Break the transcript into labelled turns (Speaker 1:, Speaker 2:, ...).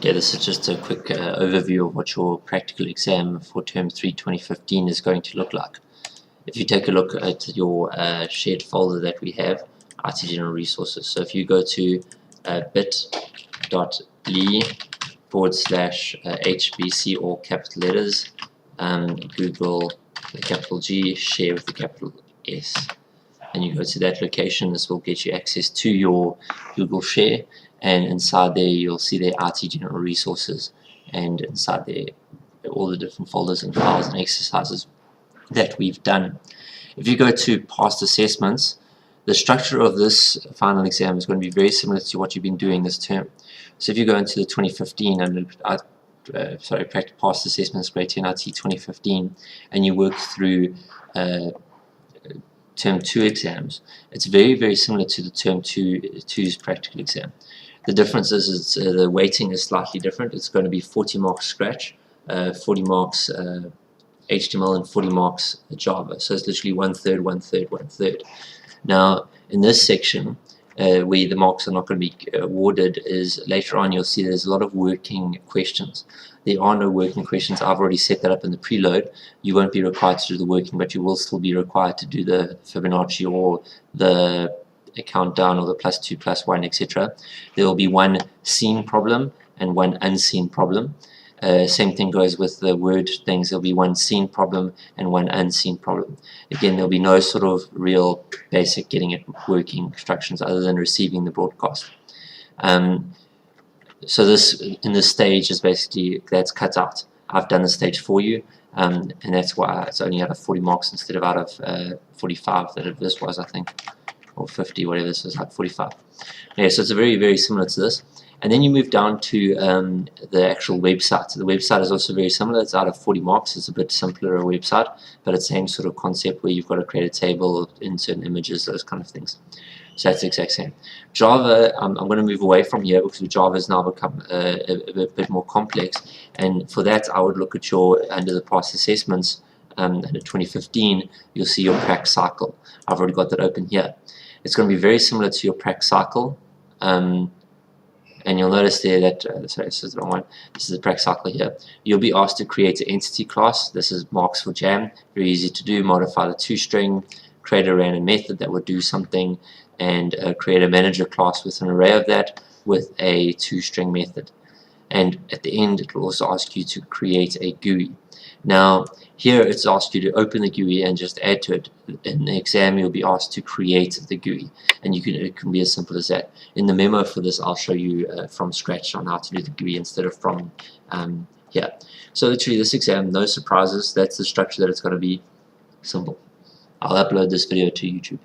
Speaker 1: Yeah, this is just a quick overview of what your practical exam for term 3 2015 is going to look like. If you take a look at your shared folder that we have, IT General Resources. So if you go to bit.ly/HBC, all capital letters, Google the capital G, share with the capital S, and you go to that location, this will get you access to your Google Share, and inside there you'll see their IT General Resources, and inside there all the different folders and files and exercises that we've done. If you go to past assessments, the structure of this final exam is going to be very similar to what you've been doing this term. So if you go into the 2015 and practice past assessments Gr10IT 2015, and you work through term 2 exams, it's very similar to the term 2's practical exam. The difference is the weighting is slightly different. It's going to be 40 marks Scratch, 40 marks HTML, and 40 marks Java. So it's literally 1/3, 1/3, 1/3. Now in this section where the marks are not going to be awarded is later on you'll see there's a lot of working questions. There are no working questions. I've already set that up in the preload. You won't be required to do the working, but you will still be required to do the Fibonacci or the countdown or the +2, +1, etc. There will be one seen problem and one unseen problem. Same thing goes with the word things. There'll be one seen problem and one unseen problem. Again, there'll be no sort of real basic getting it working instructions other than receiving the broadcast. So this in this stage is basically that's cut out. I've done the stage for you, and that's why it's only out of 40 marks instead of out of 45 that this was, I think, or 50, whatever this was, like 45. Yeah, so it's very similar to this. And then you move down to the actual website. So the website is also very similar. It's out of 40 marks. It's a bit simpler a website, but it's the same sort of concept where you've got to create a table, insert images, those kind of things. So that's the exact same. Java, I'm going to move away from here because Java has now become a bit more complex. And for that, I would look at your, under the past assessments, under 2015, you'll see your Prac cycle. I've already got that open here. It's going to be very similar to your Prac cycle. And you'll notice there that, sorry, this is the wrong one. This is the Prac cycle here. You'll be asked to create an entity class. This is marks for jam. Very easy to do. Modify the toString, create a random method that would do something, and create a manager class with an array of that with a toString method. And at the end, it will also ask you to create a GUI. Now, here it's asked you to open the GUI and just add to it. In the exam, you'll be asked to create the GUI, and it can be as simple as that. In the memo for this, I'll show you from scratch on how to do the GUI instead of from here. So literally this exam, no surprises. That's the structure that it's going to be. Simple. I'll upload this video to YouTube.